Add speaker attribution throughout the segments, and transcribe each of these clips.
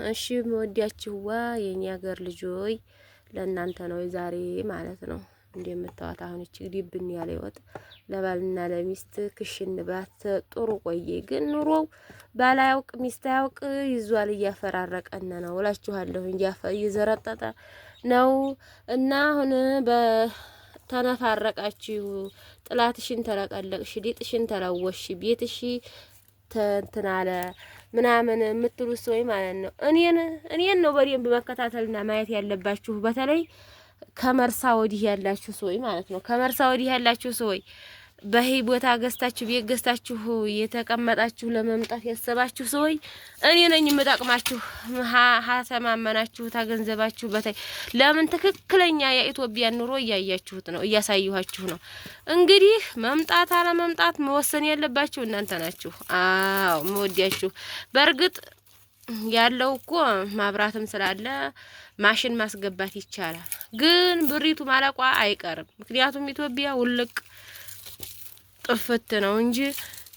Speaker 1: እሺ መወዲያችሁዋ የኛ ሀገር ልጆይ ለእናንተ ነው ዛሬ ማለት ነው። እንደምታዋት አሁን እቺ ዲብን ያለ ይወጥ ለባልና ለሚስት ክሽን ባት ጥሩ ቆየ። ግን ኑሮው ባላያውቅ ሚስት ያውቅ ይዟል እያፈራረቀን ነው እላችኋለሁ። እየዘረጠጠ ነው እና አሁን በተነፋረቃችሁ ጥላትሽን ተለቀለቅሽ ሊጥሽን ተለወሽ ቤትሽ ተንትናለ ምናምን የምትሉት ሰው ማለት ነው። እኔን ነው በደንብ መከታተልና ማየት ያለባችሁ። በተለይ ከመርሳ ወዲህ ያላችሁ ሰው ማለት ነው። ከመርሳ ወዲህ ያላችሁ ሰው በህይ ቦታ ገዝታችሁ ቤት ገዝታችሁ የተቀመጣችሁ ለመምጣት ያሰባችሁ ሰው እኔ ነኝ የምጠቅማችሁ። ሀተማመናችሁ ታገንዘባችሁ በታይ ለምን ትክክለኛ የኢትዮጵያ ኑሮ እያያችሁት ነው፣ እያሳየኋችሁ ነው። እንግዲህ መምጣት አለ መምጣት መወሰን ያለባችሁ እናንተ ናችሁ። አዎ መወዲያችሁ በእርግጥ ያለው እኮ ማብራትም ስላለ ማሽን ማስገባት ይቻላል። ግን ብሪቱ ማለቋ አይቀርም። ምክንያቱም ኢትዮጵያ ውልቅ ጥፍት ነው እንጂ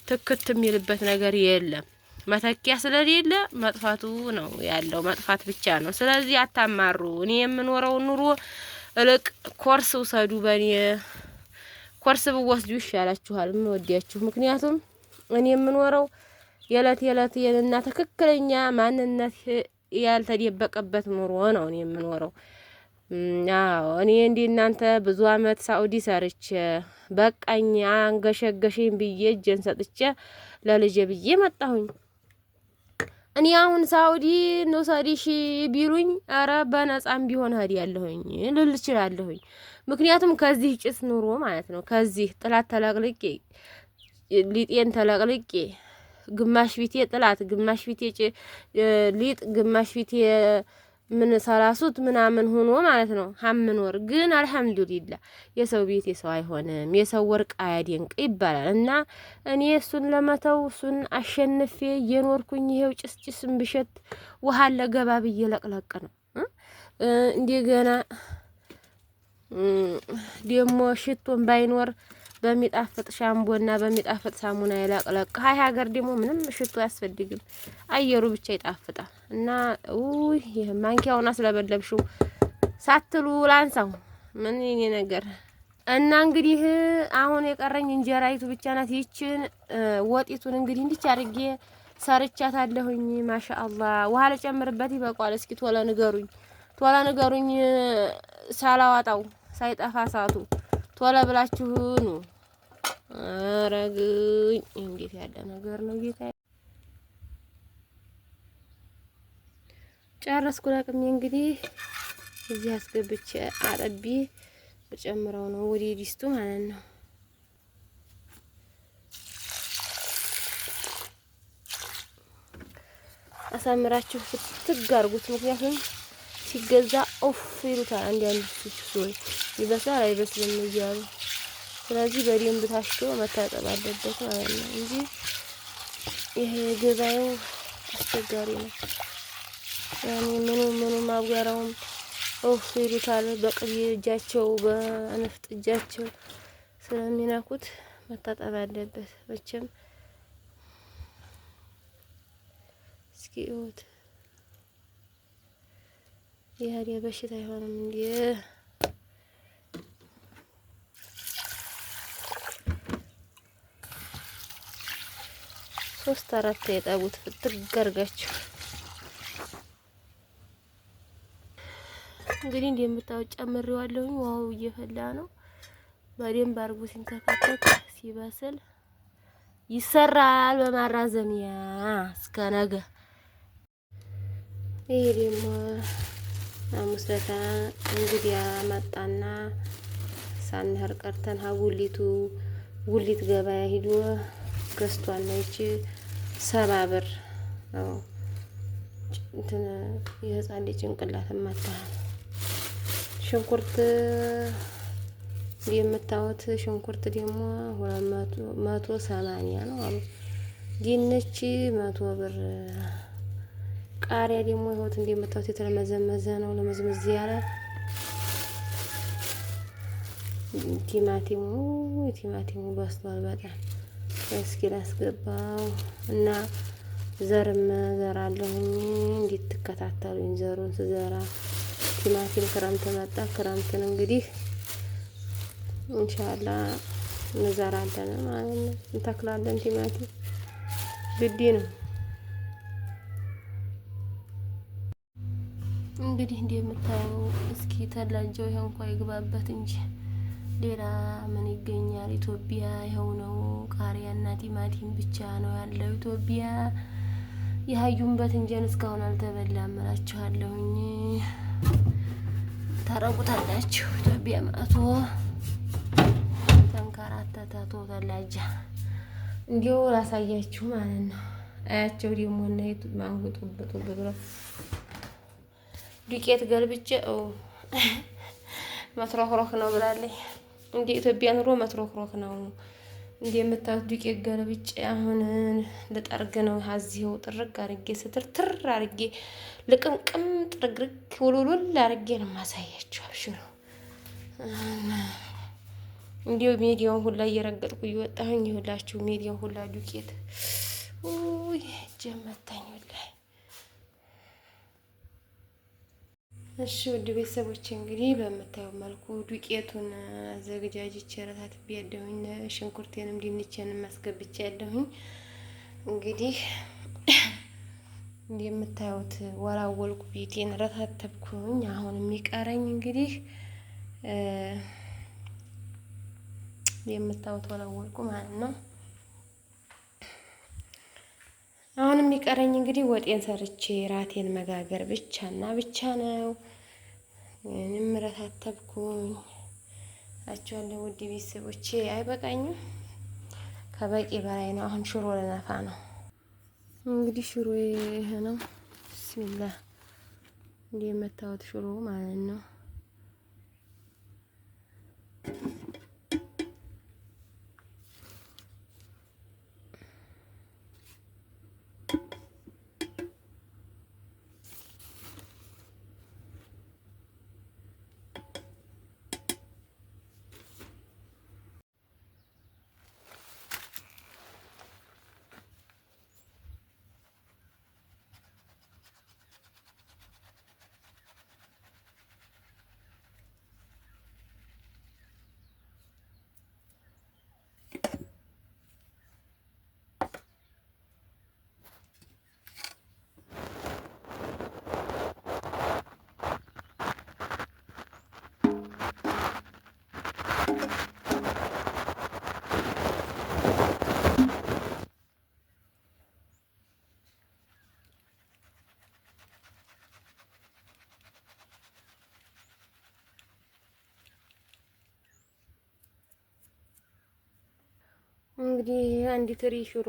Speaker 1: ትክት የሚልበት ነገር የለም። መተኪያ ስለሌለ መጥፋቱ ነው ያለው፣ መጥፋት ብቻ ነው። ስለዚህ አታማሩ። እኔ የምኖረው ኑሮ እልቅ ኮርስ ውሰዱ። በእኔ ኮርስ ብወስዱ ይሻላችኋል የምወዲያችሁ። ምክንያቱም እኔ የምኖረው የለት የልና ትክክለኛ ማንነት ያልተደበቀበት ኑሮ ነው እኔ የምኖረው። አዎ እኔ እንደ እናንተ ብዙ አመት ሳኡዲ ሰርቼ በቃኝ አንገሸገሸኝ ብዬ እጄን ሰጥቼ ለልጄ ብዬ መጣሁኝ። እኔ አሁን ሳኡዲ ነው ሰዲሽ ቢሉኝ አረ በነጻም ቢሆን ሄዳለሁኝ ልል እችላለሁኝ። ምክንያቱም ከዚህ ጭስ ኑሮ ማለት ነው ከዚህ ጥላት ተለቅልቄ ሊጤን ተለቅልቄ ግማሽ ፊቴ ጥላት ግማሽ ፊቴ ሊጥ ግማሽ ፊቴ ምን ሰራሱት ምናምን ሆኖ ማለት ነው ሀምኖር። ግን አልহামዱሊላህ የሰው ቤት የሰው አይሆንም፣ የሰው ወርቅ አያደንቅ ይባላል። እና እኔ እሱን ለመተው እሱን አሸንፌ እየኖርኩኝ ይሄው ጭስጭስም ብሸት ውሃ ለገባ ብዬ ለቅለቅ ነው። እንደገና ደሞ ሽቶን ባይኖር በሚጣፍጥ ሻምቦና በሚጣፍጥ ሳሙና ይለቅለቅ። ሃይ ሀገር ደግሞ ምንም ሽቶ አያስፈልግም፣ አየሩ ብቻ ይጣፍጣል። እና ይሄ ማንኪያውን አስለበለብሽው ሳትሉ ላንሳው ምን ይሄ ነገር። እና እንግዲህ አሁን የቀረኝ እንጀራይቱ ብቻ ናት። ይችን ወጢቱን እንግዲህ እንዲች አድርጌ ሰርቻታለሁኝ። ማሻአላህ ውሃ ልጨምርበት ይበቃል። እስኪ ቶሎ ንገሩኝ ሳላዋጣው ሳይጠፋ ሳቱ ቶሎ ብላችሁ ኑ። አረግኝ እንዴት ያለ ነገር ነው ጌታ። ጨረስኩ ለቅሜ እንግዲህ እዚህ አስገብቼ አጥቤ ጨምረው ነው ወደ ዲስቱ ማለት ነው። አሳምራችሁ ትጋርጉት። ምክንያቱም ሲገዛ ኦፍ ይሉታል አንዳንድ ሰዎች ይበስላል አይበስልም እያሉ። ስለዚህ በደንብ ታሽቶ መታጠብ አለበት ማለት ነው እንጂ ይሄ ገበያው አስቸጋሪ ነው። ያኔ ምኑ ማብጋራውም ኦፍ ይሉታል። በቅቤ እጃቸው በነፍጥ እጃቸው ስለሚነኩት መታጠብ አለበት መቼም። እስኪ እውት ይሄ በሽታ አይሆንም እንዴ? 3-4 የጠቡት ፍትግ አድርጋችሁ እንግዲህ እንደምታውቁ ጨምሬዋለሁኝ። ዋው እየፈላ ነው። በደንብ አድርጎ ሲንተከተክ ሲበስል ይሰራል በማራዘሚያ እስከ ነገ። ይሄ ደግሞ ሐሙስ ዕለት እንግዲህ መጣና ሳንህር ቀርተን ጉሊት ገበያ ሂዶ ገዝቷል ነው። እቺ 70 ብር ነው። እንትን የህፃን ልጅ ጭንቅላት ማታ ሽንኩርት የምታዩት ሽንኩርት ደግሞ 280 ነው አሉ። ድንች 100 ብር። ቃሪያ ደግሞ ይኸውት እንደምታዩት የተለመዘመዘ ነው፣ ለመዝመዝ ያለ። ቲማቲሙ በስቷል በጣም። እስኪ ላስገባው እና ዘርም ዘራለሁኝ እንዴት እንድትከታተሉኝ ዘሩን ስዘራ ቲማቲም ክረምት መጣ። ክረምትን እንግዲህ ኢንሻአላህ እንዘራለን ማለት ነው። እንተክላለን። ቲማቲም ግዴ ነው እንግዲህ እንደምታየው። እስኪ ተላጀው ይሄ እንኳን ይግባበት እንጂ ሌላ ምን ይገኛል? ኢትዮጵያ ይኸው ነው። ቃሪያና ቲማቲም ብቻ ነው ያለው ኢትዮጵያ። የሀዩን በትንጀን እስካሁን አልተበላም እላችኋለሁኝ። ታረቁታላችሁ። ኢትዮጵያ መጥቶ ተንከራተተ ተላጃ እንዲሁ ላሳያችሁ ማለት ነው። አያቸው ደግሞ እና ማንጉጡብጡ ብሎ ዱቄት ገልብጬ መትሮክሮክ ነው ብላለኝ። እንደ ኢትዮጵያ ኑሮ መትሮክሮክ ነው። እንደ የምታዩት ዱቄት ገልብጬ አሁን ልጠርግ ነው። ሀዚው ጥርግ አርጌ ስትርትር አርጌ ልቅምቅም ጥርግርግ ውሉሉል አርጌ ነው ማሳያችሁ። አብሽሩ። እንዲሁ ሜዲያውን ሁላ እየረገጥኩ እየወጣሁኝ ይሁላችሁ። ሜዲያውን ሁላ ዱቄት ጀመታኝ ወላሂ። እሺ ውድ ቤተሰቦች እንግዲህ በምታየው መልኩ ዱቄቱን አዘገጃጅቼ ረታትቤ ያለሁኝ። ሽንኩርቴንም ድንቼንም አስገብቼ ያለሁኝ። እንግዲህ እንደምታዩት ወላወልኩ፣ ቤቴን ረታተብኩኝ። አሁን የሚቀረኝ እንግዲህ የምታዩት ወላወልኩ ማለት ነው። አሁን የሚቀረኝ እንግዲህ ወጤን ሰርቼ ራቴን መጋገር ብቻና ብቻ ነው። ምንም ረታተብኩኝ አቻለሁ። ውድ ቤተሰቦቼ አይበቃኝም፣ ከበቂ በላይ ነው። አሁን ሽሮ ልነፋ ነው። እንግዲህ ሽሮ ይሄ ነው። ቢስሚላህ እንደ የምታዩት ሽሮ ማለት ነው። እንግዲህ አንድ ትሪ ሽሮ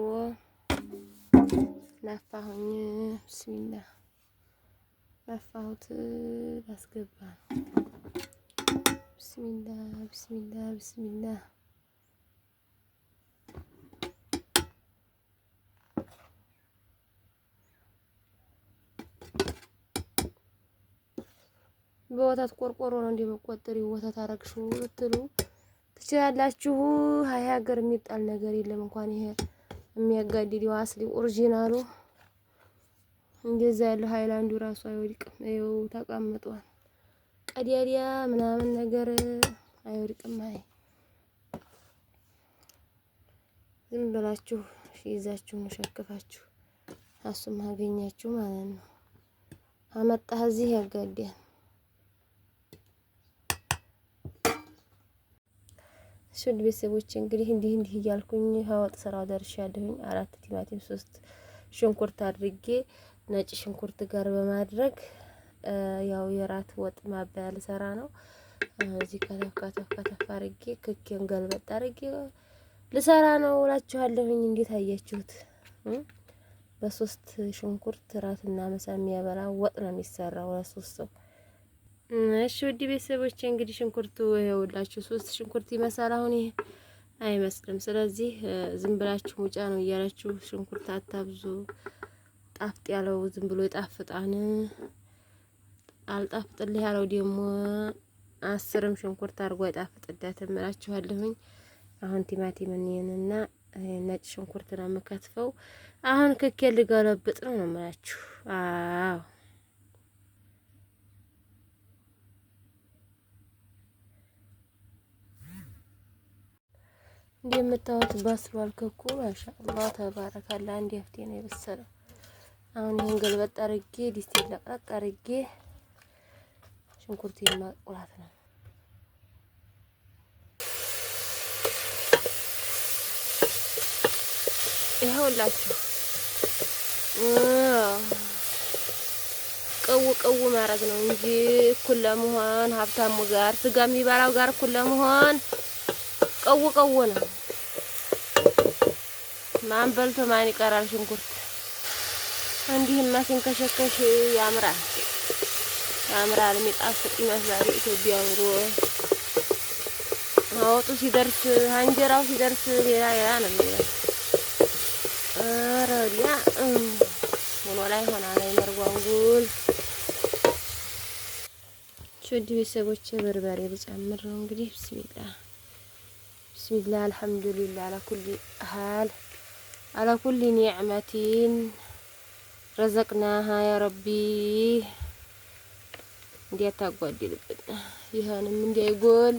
Speaker 1: ነፋሁኝ። ቢስሚላህ ነፋሁት። ላስገባ ቢስሚላህ ቢስሚላህ ቢስሚላህ በወተት ቆርቆሮ ነው እንደምቆጥሪ ወተት አረግሽው ብትሉ ትችላላችሁ። ሀገር የሚጣል ነገር የለም። እንኳን ይሄ የሚያጋድደው አስሊ ኦሪጂናሉ እንደዛ ያለው ሃይላንዱ ራሱ አይወድቅም። ይኸው ተቀምጧል። ቀዲያዲያ ምናምን ነገር አይወድቅም። አይ ዝም ብላችሁ ይዛችሁ መሸከፋችሁ አሱም አገኛችሁ ማለት ነው። አመጣህ እዚህ ያጋዳል። ሹድ ቤተሰቦች እንግዲህ እንዲህ እያልኩኝ ሀወጥ ስራው ደርሻለሁኝ። 4 ቲማቲም 3 ሽንኩርት አድርጌ ነጭ ሽንኩርት ጋር በማድረግ ያው የራት ወጥ ማባያ ልሰራ ነው። እዚህ ከተፍ አድርጌ ክኬን ገልበጥ አድርጌ ልሰራ ነው እላችኋለሁኝ። እንዴት አያችሁት? በ3 ሽንኩርት ራትና ምሳ የሚያበላ ወጥ ነው የሚሰራው ለ3 ሰው። እሺ ውድ ቤተሰቦቼ እንግዲህ ሽንኩርቱ ይኸውላችሁ 3 ሽንኩርት ይመስላል። አሁን ይሄ አይመስልም። ስለዚህ ዝም ብላችሁ ሙጫ ነው እያላችሁ ሽንኩርት አታብዙ። ጣፍጥ ያለው ዝም ብሎ ይጣፍጣን። አልጣፍጥልህ ያለው ደግሞ 10ም ሽንኩርት አድርጎ አይጣፍጥዳትም እላችኋለሁኝ። አሁን ቲማቲምና ነጭ ሽንኩርት ነው የምከትፈው። አሁን ክኬ ልገለብጥ ነው የምላችሁ። አዎ እንደምታዩት በስሏል። ክኩ ማሻአላህ ተባረካላ። አንድ አፍቴ ነው የበሰለው። አሁን ይሄን ገልበጥ አድርጌ ዲስቴል ለቅለቅ አድርጌ ሽንኩርቴን ማቁላት ነው። ይኸውላችሁ ቅው ማድረግ ነው እንጂ እኩል ለመሆን ሀብታሙ ጋር ስጋ የሚበላው ጋር እኩል ለመሆን ቅው ነው። ማን በልቶ ማን ይቀራል? ሽንኩርት እንዲህማ ሲንከሸከሽ ያምራል ያምራል። የሚጣፍጥ ይመስላል። ኢትዮጵያ ኑሮ አወጡ ሲደርስ አንጀራው ሲደርስ ሌላ ነው የሚለው። አረዲያ ሆኖ ላይ ሆና ላይ መርጓንጉል ሹድ ቤተሰቦቼ በርበሬ ልጨምር ነው እንግዲህ። ቢስሚላህ አልሐምዱሊላህ አላ ኩሊ ኒዕመቲን ረዘቅናሃ ያ ረቢ። እንዲያታጓድልብን ይሄንም እንዳይጎል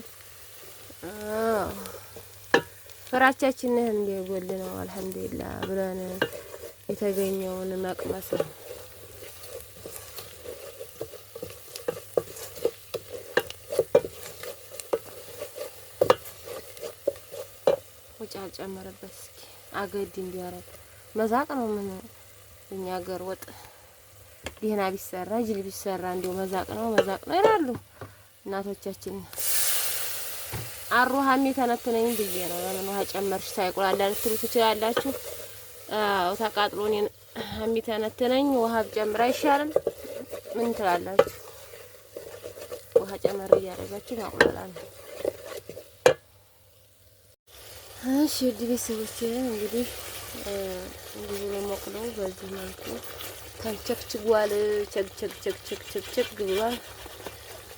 Speaker 1: ፍራቻችንን እንዳይጎል ነው አልሐምዱሊላህ ብለን የተገኘውን መቅመስ ነው። ውጭ አልጨመረበት እስኪ አገድ እንዲያረግ መዛቅ ነው። ምን እኛ ሀገር ወጥ ዲህና ቢሰራ ጅል ቢሰራ እንዲው መዛቅ ነው ይላሉ እናቶቻችን። አሩሃሚ ተነተነኝ ብዬ ነው። ለምን ውሃ ጨመርሽ ሳይቆላላ ልትሉ ትችላላችሁ። አዎ ተቃጥሎ እኔን የሚተነትነኝ ውሃ ጨምራ አይሻልም? ምን ትላላችሁ? ውሃ ጨመር እያደረጋችሁ ማቁላላ ነው። እሺ ውድ ቤተሰቦቼ እንግዲህ እንግዲህ ለሞቅለው በዚህ መልኩ ተንቸክችጓል። ቸክ ብሏል።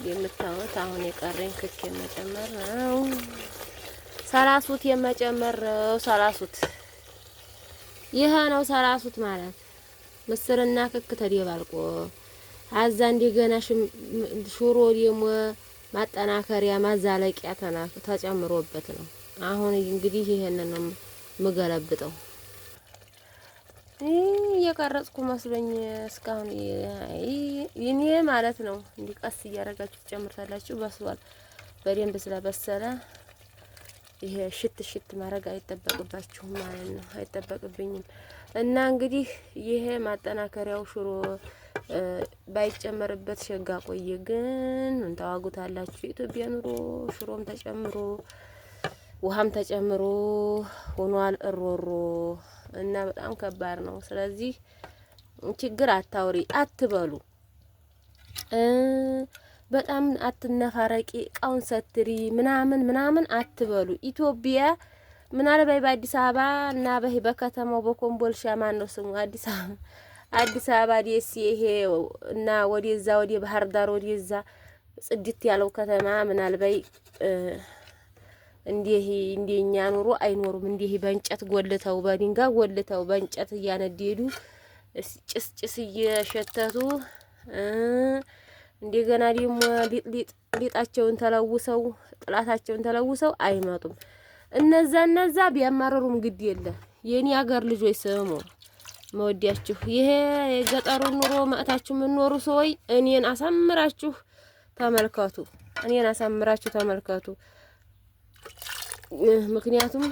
Speaker 1: የምታዩት አሁን የቀረኝ ክክ የመጨመር ነው። ሰላሱት የመጨመር ነው። ሰላሱት ይሄ ነው። ሰላሱት ማለት ምስርና ክክ ተደባልቆ አዛ እንደገና ሽሮ ደግሞ ማጠናከሪያ ማዛለቂያ ተጨምሮበት ነው። አሁን እንግዲህ ይሄንን ነው የምገለብጠው። እየቀረጽኩ መስሎኝ እስካሁን ይኔ ማለት ነው። እንዲቀስ እያደረጋችሁ ትጨምርታላችሁ። በስሏል። በደንብ ስለበሰለ ይሄ ሽት ማድረግ አይጠበቅባችሁም ማለት ነው። አይጠበቅብኝም። እና እንግዲህ ይሄ ማጠናከሪያው ሽሮ ባይጨመርበት ሸጋ ቆየ። ግን እንታዋጉታላችሁ የኢትዮጵያ ኑሮ ሽሮም ተጨምሮ ውሃም ተጨምሮ ሆኗል እሮሮ እና በጣም ከባድ ነው። ስለዚህ ችግር አታውሪ አትበሉ፣ በጣም አትነፋረቂ፣ እቃውን ሰትሪ ምናምን አትበሉ። ኢትዮጵያ ምናልባት በአዲስ አበባ እና በከተማው በኮምቦልሻ ማን ነው ስሙ አዲስ አበባ ደስ ይሄ እና ወደዛ ወደ ባህር ዳር ወደዛ ጽድት ያለው ከተማ ምናልባት እንደኛ ኑሮ አይኖሩም። እንዲህ በእንጨት ጎልተው በድንጋይ ጎልተው በእንጨት እያነደዱ ጭስ እየሸተቱ እንደገና ደግሞ ሊጣቸውን ተለውሰው ጥላታቸውን ተለውሰው አይመጡም። እነዛ ቢያማረሩም ግድ የለ። የኔ ሀገር ልጆች ስሙ መወዲያችሁ ይሄ የገጠሩን ኑሮ መእታችሁ የምትኖሩ ሰዎች እኔን አሳምራችሁ ተመልከቱ። ምክንያቱም